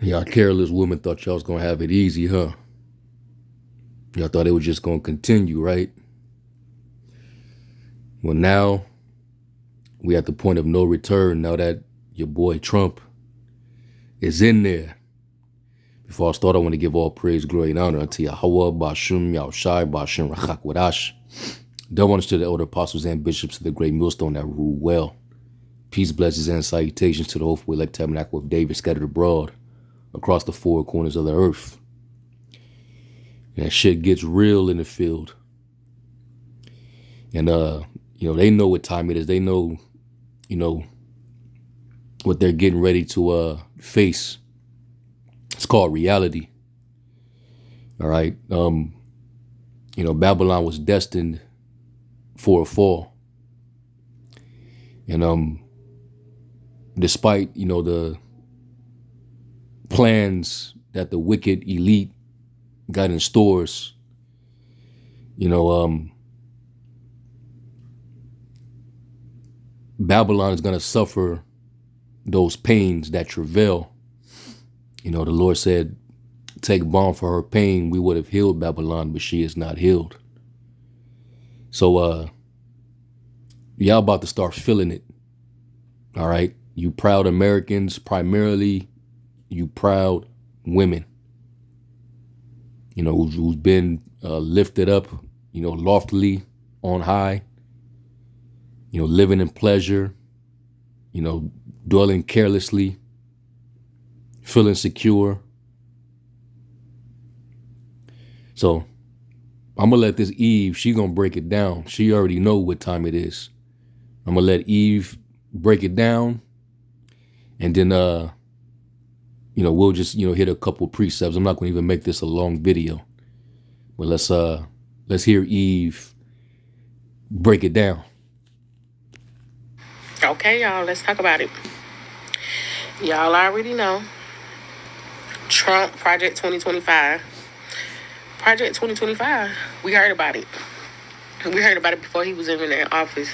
Y'all careless women thought y'all was gonna have it easy, huh? Y'all thought it was just gonna continue, right? Well, now we at the point of no return. Now that your boy Trump is in there. Before I start, I want to give all praise, glory, and honor unto Yahweh, Bashum, Yahushai, Bashim, Rachak, Wadash. Double honors to the elder apostles and bishops of the great millstone that rule well. Peace, blessings, and salutations to the hopeful elect tabernacle of David scattered abroad across the four corners of the earth. And shit gets real in the field. And they know what time it is. They know, what they're getting ready to face. It's called reality. All right. Babylon was destined for a fall. And despite, the plans that the wicked elite got in stores, Babylon is going to suffer those pains that travail. The Lord said, take balm for her pain. We would have healed Babylon, but she is not healed. So y'all about to start feeling it. All right. You proud Americans, primarily you proud women, who's been lifted up, loftily on high, living in pleasure, dwelling carelessly, feeling secure. So I'm going to let this Eve, she going to break it down. She already know what time it is. I'm going to let Eve break it down. And then, we'll just, hit a couple precepts. I'm not going to even make this a long video. But let's hear Eve break it down. Okay, y'all, let's talk about it. Y'all already know Trump Project 2025. Project 2025, we heard about it. We heard about it before he was even in office,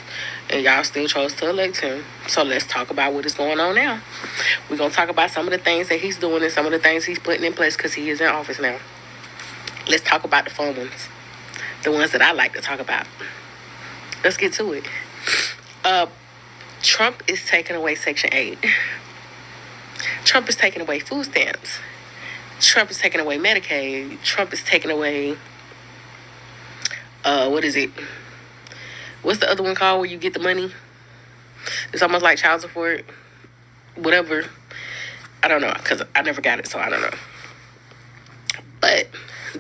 and y'all still chose to elect him. So let's talk about what is going on now. We're going to talk about some of the things that he's doing and some of the things he's putting in place because he is in office now. Let's talk about the fun ones, the ones that I like to talk about. Let's get to it. Trump is taking away Section 8. Trump is taking away food stamps. Trump is taking away Medicaid. Trump is taking away, what is it? What's the other one called where you get the money? It's almost like child support. Whatever. I don't know, because I never got it, so I don't know. But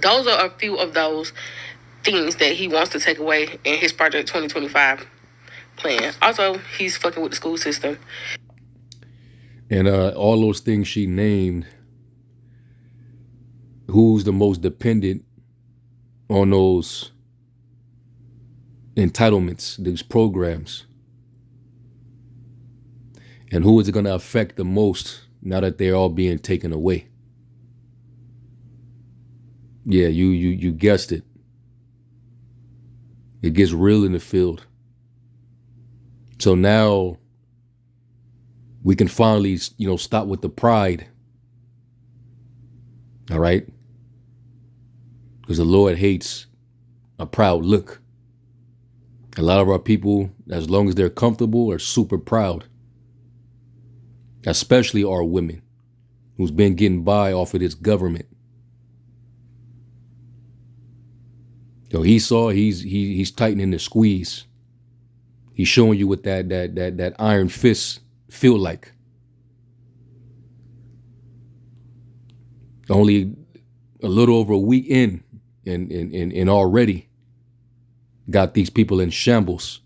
those are a few of those things that he wants to take away in his Project 2025 plan. Also, he's fucking with the school system. And all those things she named, who's the most dependent on those entitlements, these programs? And who is it going to affect the most now that they're all being taken away? Yeah, you guessed it. It gets real in the field. So now we can finally, stop with the pride. All right? Because the Lord hates a proud look. A lot of our people, as long as they're comfortable, are super proud. Especially our women, who's been getting by off of this government. So he's tightening the squeeze. He's showing you what that iron fist feel like. Only a little over a week in, and already got these people in shambles.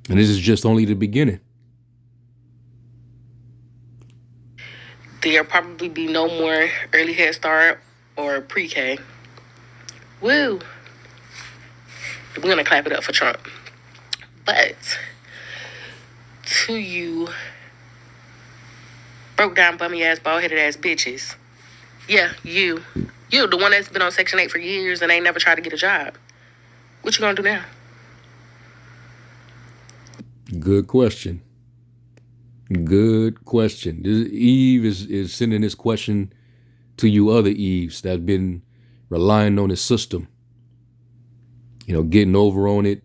And this is just only the beginning. There'll probably be no more early Head Start or pre-K. Woo. We're going to clap it up for Trump. But to you broke down, bummy ass, bald headed ass bitches. Yeah, you, the one that's been on Section 8 for years and ain't never tried to get a job. What you gonna do now? Good question. Good question. Eve is sending this question to you other Eves that have been relying on the system, getting over on it,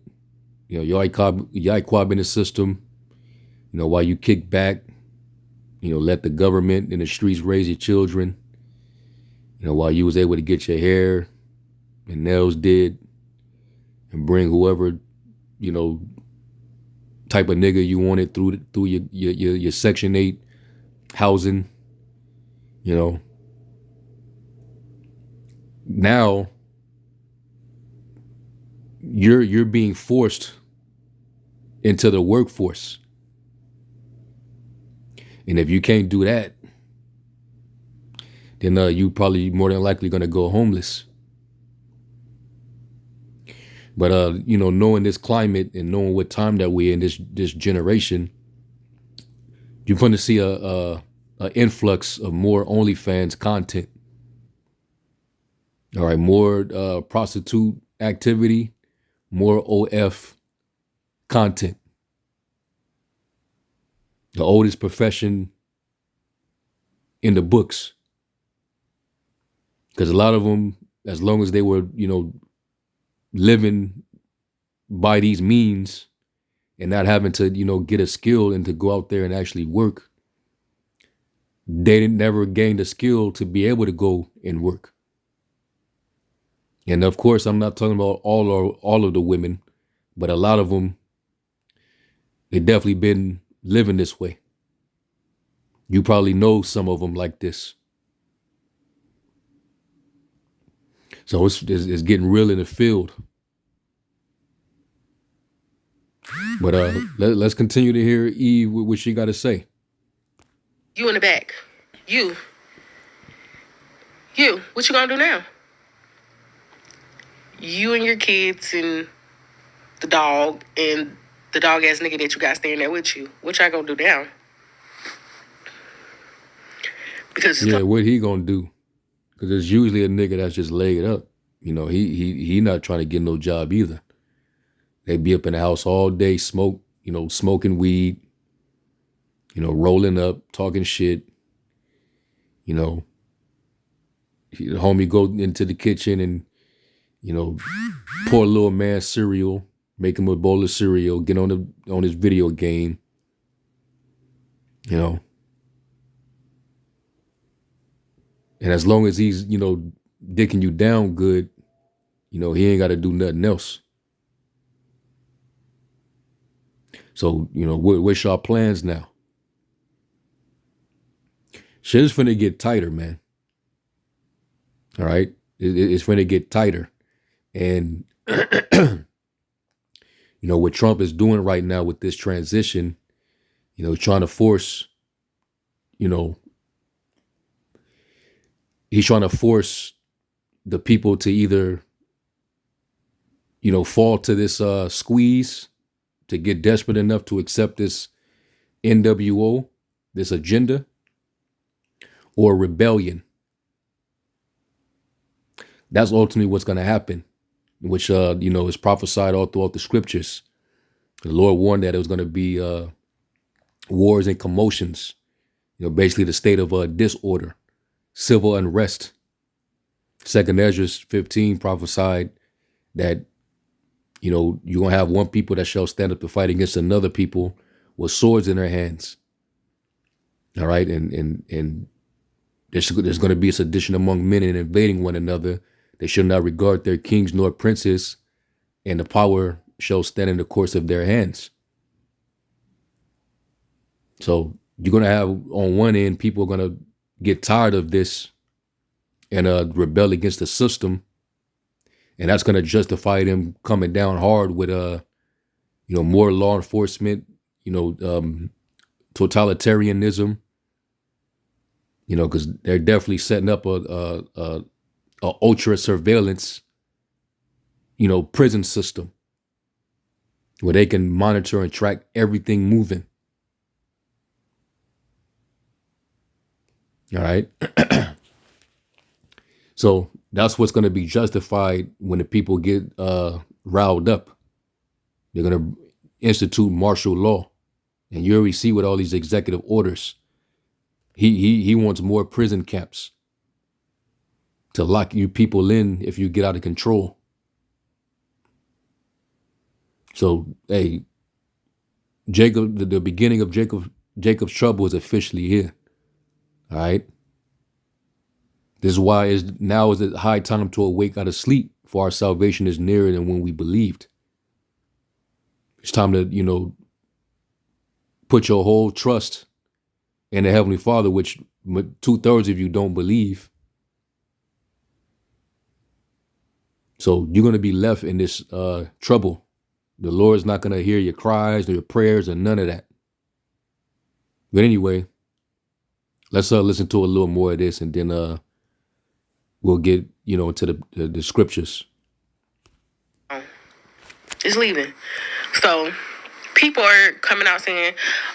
yiquab in the system, while you kick back, let the government and the streets raise your children, while you was able to get your hair and nails did and bring whoever, you know, type of nigga you wanted through your Section 8 housing, you know. Now you're being forced into the workforce. And if you can't do that, then you probably more than likely gonna go homeless. But knowing this climate and knowing what time that we're in, this generation, you're going to see a influx of more OnlyFans content. All right, more prostitute activity, more OF content. The oldest profession in the books, because a lot of them, as long as they were, living by these means and not having to, get a skill and to go out there and actually work, they didn't never gain the skill to be able to go and work. And of course, I'm not talking about all of the women, but a lot of them, they definitely been living this way. You probably know some of them like this. So it's getting real in the field. But let's continue to hear Eve what she got to say. You in the back. You, what you gonna do now? You and your kids and the dog and the dog ass nigga that you got staying there with you. What y'all gonna do now? Because what he gonna do? Because there's usually a nigga that's just laid up. He not trying to get no job either. They be up in the house all day, smoking weed, rolling up, talking shit. The homie go into the kitchen and, pour a little man cereal, make him a bowl of cereal, get on his video game, And as long as he's, dicking you down good, he ain't got to do nothing else. So, what's y'all plans now? Shit is finna get tighter, man. All right? It's finna get tighter. And, what Trump is doing right now with this transition, trying to force, he's trying to force the people to either, fall to this squeeze, to get desperate enough to accept this NWO, this agenda, or rebellion. That's ultimately what's going to happen, which, is prophesied all throughout the scriptures. The Lord warned that it was going to be wars and commotions, basically the state of disorder, civil unrest. 2nd Ezra 15 prophesied that, you're going to have one people that shall stand up to fight against another people with swords in their hands. All right. And there's going to be a sedition among men and invading one another. They shall not regard their kings nor princes, and the power shall stand in the course of their hands. So you're going to have on one end, people are going to get tired of this and rebel against the system. And that's going to justify them coming down hard with, more law enforcement, totalitarianism, because they're definitely setting up a ultra surveillance, prison system where they can monitor and track everything moving. All right. So that's what's going to be justified when the people get riled up. They're going to institute martial law. And you already see with all these executive orders, he wants more prison camps to lock you people in if you get out of control. So, hey, Jacob, the beginning of Jacob's trouble is officially here. All right. This is why now is the high time to awake out of sleep, for our salvation is nearer than when we believed. It's time to, put your whole trust in the Heavenly Father, which 2/3 of you don't believe. So you're going to be left in this trouble. The Lord's not going to hear your cries or your prayers or none of that. But anyway, let's listen to a little more of this, and then we'll get, into the scriptures. It's leaving. So people are coming out saying,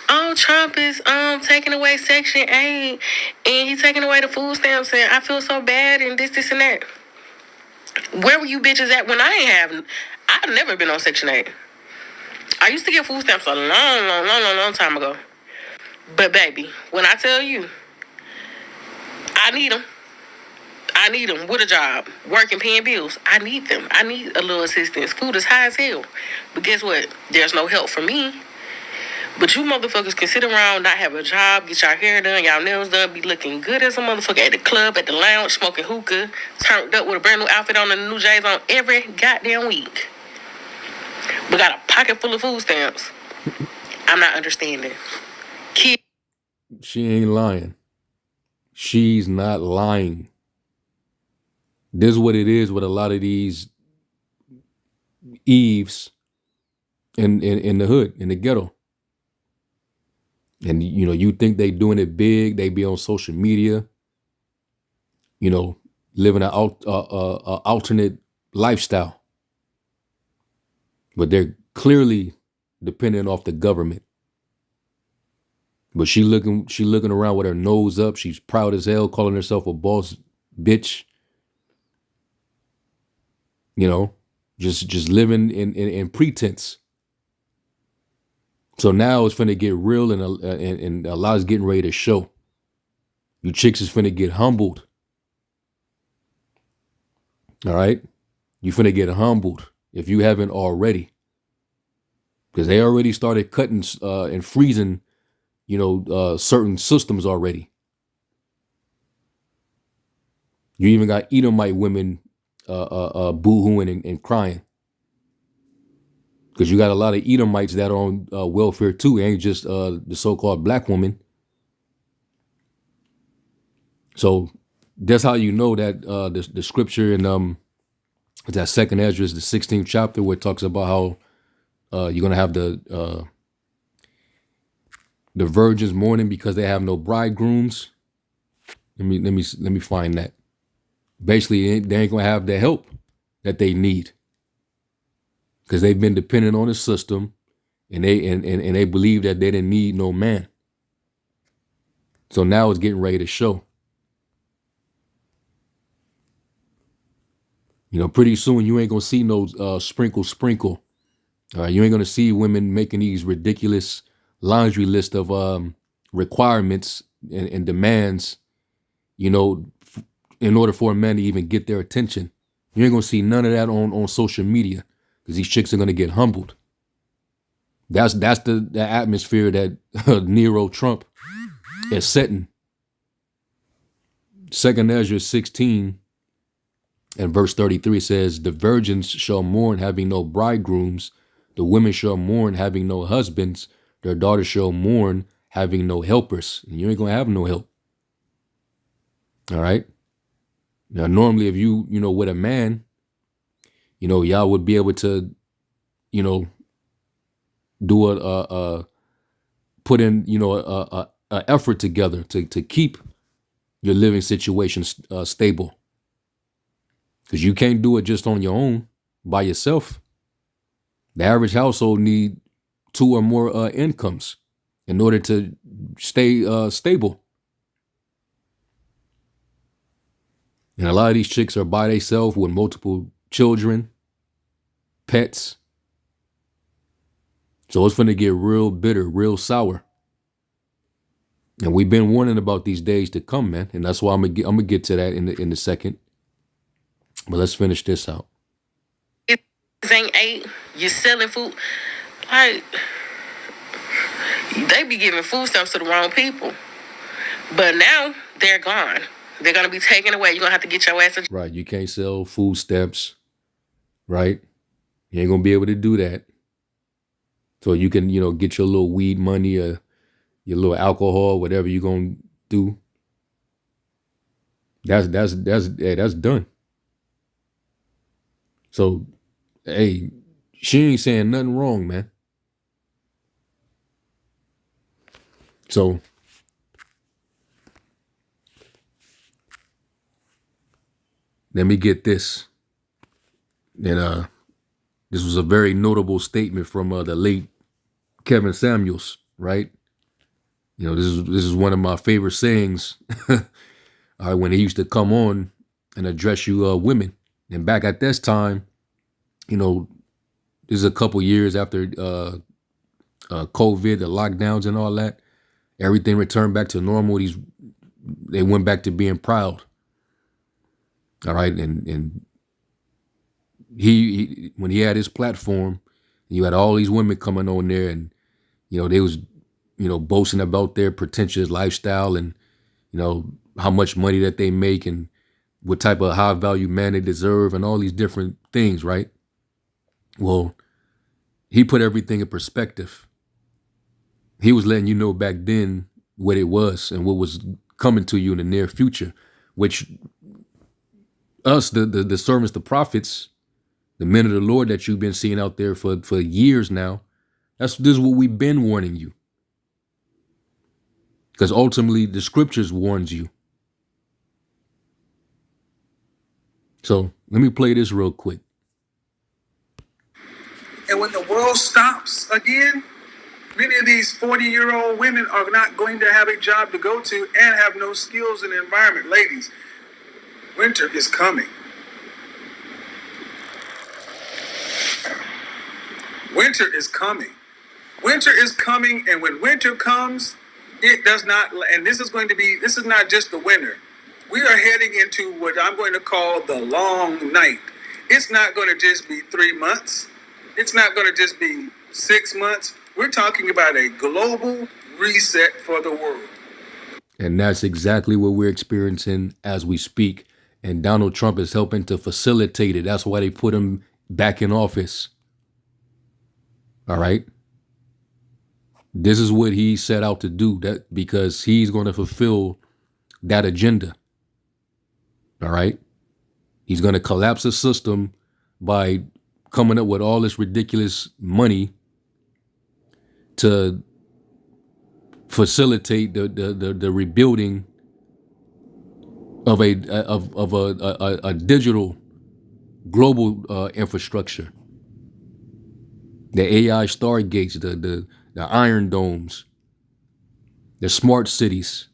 "Oh, Trump is taking away Section 8, and he's taking away the food stamps, and I feel so bad, and this, and that." Where were you bitches at when I've never been on Section 8. I used to get food stamps a long time ago. But baby, when I tell you, I need them. I need them with a job, working, paying bills. I need them. I need a little assistance. Food is high as hell. But guess what? There's no help for me. But you motherfuckers can sit around, not have a job, get your hair done, y'all nails done, be looking good as a motherfucker at the club, at the lounge, smoking hookah, turned up with a brand new outfit on and the new J's on every goddamn week. But got a pocket full of food stamps. I'm not understanding. She ain't lying. She's not lying. This is what it is with a lot of these Eves in the hood, in the ghetto. And, you think they doing it big. They be on social media, living an alternate lifestyle. But they're clearly dependent off the government. But she looking around with her nose up. She's proud as hell, calling herself a boss bitch. Just living in pretense. So now it's finna get real, and a lot is getting ready to show. You chicks is finna get humbled. All right? You finna get humbled if you haven't already. Because they already started cutting and freezing, certain systems already. You even got Edomite women boo-hooing and crying. Because you got a lot of Edomites that are on welfare too. It ain't just the so-called black woman. So that's how you know that the scripture in that 2nd Ezra, the 16th chapter, where it talks about how you're gonna have the virgins mourning because they have no bridegrooms. Let me find that. Basically, they ain't gonna have the help that they need because they've been dependent on the system, and they believe that they didn't need no man. So now it's getting ready to show. Pretty soon you ain't gonna see no sprinkle. You ain't gonna see women making these ridiculous laundry list of requirements and demands, in order for a man to even get their attention. You ain't gonna see none of that on social media because these chicks are gonna get humbled. That's the atmosphere that Nero Trump is setting. 2nd Ezra 16 and verse 33 says, "The virgins shall mourn, having no bridegrooms. The women shall mourn, having no husbands. Their daughters shall mourn, having no helpers." And you ain't gonna have no help. All right. Now, normally, if you with a man, y'all would be able to, do a put in, a effort together to keep your living situation stable. Because you can't do it just on your own by yourself. The average household need 2 or more incomes in order to stay stable. And a lot of these chicks are by themselves with multiple children, pets. So it's finna get real bitter, real sour. And we've been warning about these days to come, man. And that's why I'm gonna get to that in the second. But let's finish this out. If ain't ate, you selling food. Like, they be giving food stamps to the wrong people. But now they're gone. They're gonna be taken away. You're gonna have to get your ass a Right. You can't sell food stamps, right? You ain't gonna be able to do that. So you can, get your little weed money or your little alcohol, whatever you're gonna do. That's done. So, hey, she ain't saying nothing wrong, man. So let me get this. And this was a very notable statement from the late Kevin Samuels, right? This is one of my favorite sayings. When he used to come on and address you women. And back at this time, this is a couple years after COVID, the lockdowns and all that. Everything returned back to normal. They went back to being proud. All right, and he when he had his platform, you had all these women coming on there, and they was boasting about their pretentious lifestyle and how much money that they make and what type of high value man they deserve and all these different things, right? Well, he put everything in perspective. He was letting you know back then what it was and what was coming to you in the near future, which us, the servants, the prophets, the men of the Lord that you've been seeing out there for years now, this is what we've been warning you. Because ultimately the scriptures warns you. So let me play this real quick. And when the world stops again, many of these 40-year-old women are not going to have a job to go to and have no skills in the environment. Ladies, winter is coming. Winter is coming. Winter is coming, and when winter comes, it does not, and this is not just the winter. We are heading into what I'm going to call the long night. It's not going to just be 3 months. It's not going to just be 6 months. We're talking about a global reset for the world. And that's exactly what we're experiencing as we speak. And Donald Trump is helping to facilitate it. That's why they put him back in office. All right. This is what he set out to do, that because he's going to fulfill that agenda. All right. He's going to collapse the system by coming up with all this ridiculous money to facilitate the rebuilding of a digital global infrastructure. The AI stargates, the iron domes, the smart cities.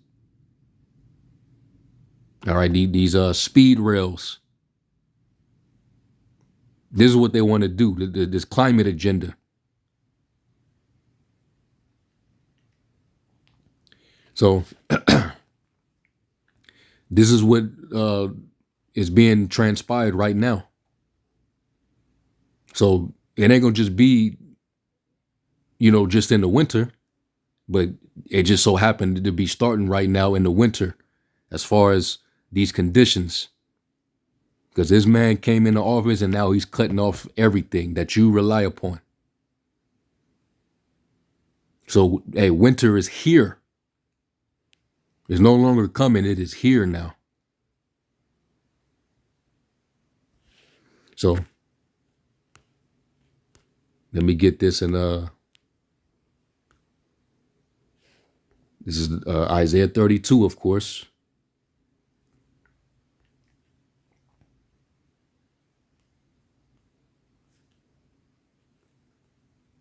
All right, these speed rails. This is what they want to do, this climate agenda. So this is what is being transpired right now. So it ain't gonna just be, just in the winter, but it just so happened to be starting right now in the winter as far as these conditions. Because this man came into office and now he's cutting off everything that you rely upon. So, hey, winter is here. It's no longer coming. It is here now. So, let me get this. And this is Isaiah 32, of course.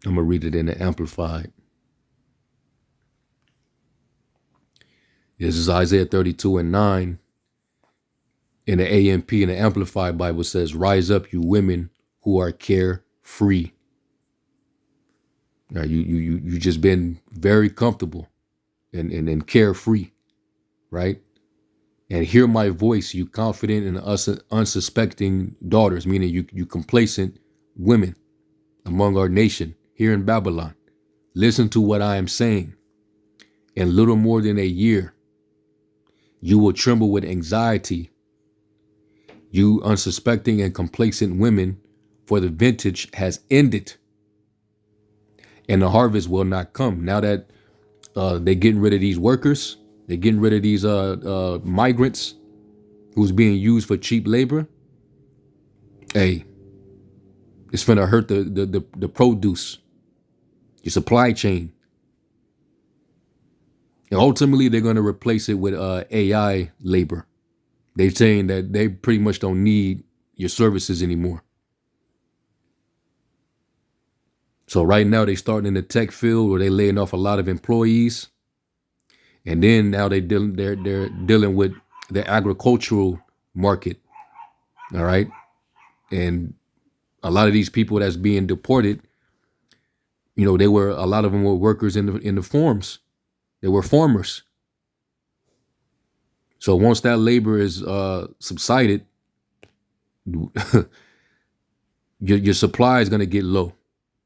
I'm going to read it in the Amplified. This is Isaiah 32:9. In the AMP, and the Amplified Bible says, "Rise up, you women who are carefree." You just been very comfortable and carefree, right? And hear my voice, you confident and unsuspecting daughters, meaning you complacent women among our nation here in Babylon. Listen to what I am saying. In little more than a year, you will tremble with anxiety, you unsuspecting and complacent women, for the vintage has ended and the harvest will not come. Now that they're getting rid of these workers, they're getting rid of these migrants who's being used for cheap labor. Hey, it's finna hurt the produce, your supply chain. And ultimately, they're gonna replace it with AI labor. They're saying that they pretty much don't need your services anymore. So right now they starting in the tech field where they laying off a lot of employees, and then now they're dealing with the agricultural market. All right, and a lot of these people that's being deported, a lot of them were workers in the farms. They were farmers. So once that labor is subsided, your supply is going to get low,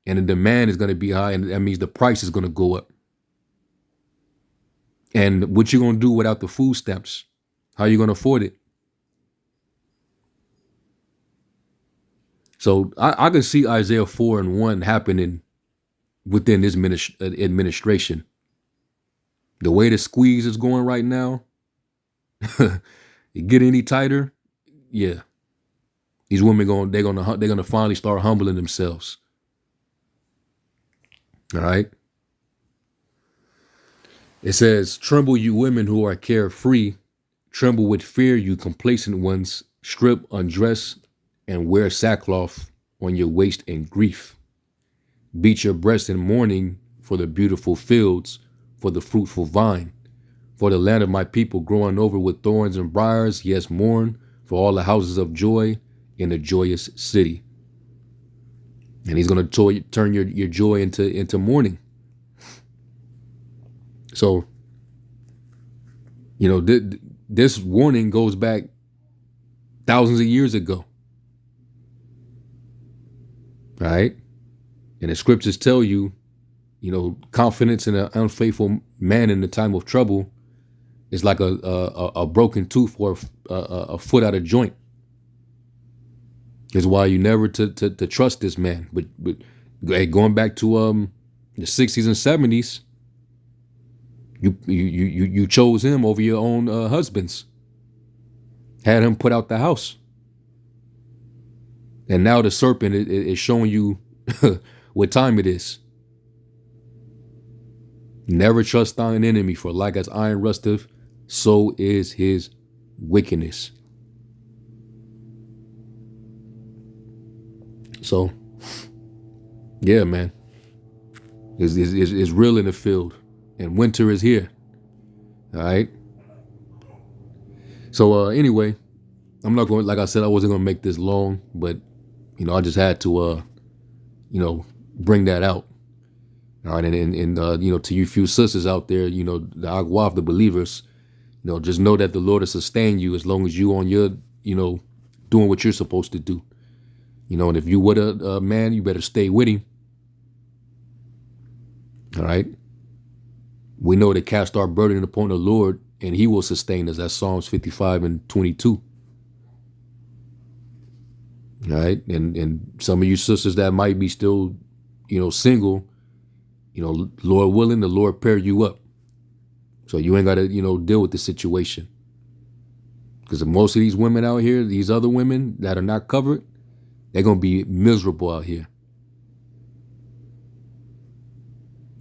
and the demand is going to be high, and that means the price is going to go up. And what you going to do without the food stamps? How are you going to afford it? So I can see Isaiah 4:1 happening within this administration. The way the squeeze is going right now, it get any tighter, yeah. These women they're gonna finally start humbling themselves. All right. It says, "Tremble, you women who are carefree. Tremble with fear, you complacent ones. Strip, undress, and wear sackcloth on your waist in grief. Beat your breast in mourning for the beautiful fields, for the fruitful vine, for the land of my people growing over with thorns and briars. Yes, mourn for all the houses of joy in a joyous city." And he's going to turn your joy into mourning. So, this warning goes back thousands of years ago. All right. And the scriptures tell you, confidence in an unfaithful man in the time of trouble is like a broken tooth or a foot out of joint. Is why you never to trust this man. But going back to the 60s and 70s, you chose him over your own husbands. Had him put out the house. And now the serpent is showing you what time it is. Never trust thine enemy, for like as iron rusteth, so is his wickedness. So, yeah, man, it's real in the field, and winter is here. All right. So anyway, I'm not going. Like I said, I wasn't going to make this long, but I just had to bring that out. All right, and to you few sisters out there, the agua of the believers, just know that the Lord will sustain you as long as you on your, doing what you're supposed to do. And if you with a man, you better stay with him. All right. We know to cast our burden upon the Lord, and he will sustain us. That's Psalms 55:22. All right. And some of you sisters that might be still, single, Lord willing, the Lord pair you up. So you ain't got to, deal with the situation. Because most of these women out here, these other women that are not covered, they're going to be miserable out here.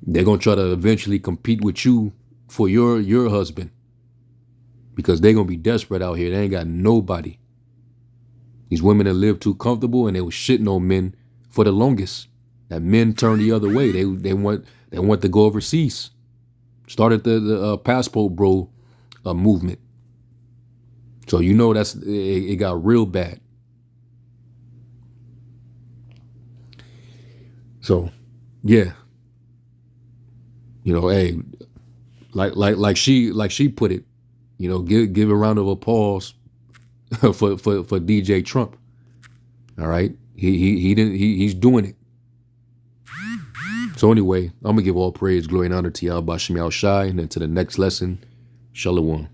They're going to try to eventually compete with you for your husband. Because they're going to be desperate out here. They ain't got nobody. These women that live too comfortable, and they was shitting on men for the longest. That men turn the other way. They want to go overseas. Started the passport bro movement. So it got real bad. So, yeah, You know, hey, like she put it, you know, give a round of applause for DJ Trump. All right, he's doing it. So anyway, I'm gonna give all praise, glory, and honor to Yahweh Shem Shai, and then to the next lesson, Shalom.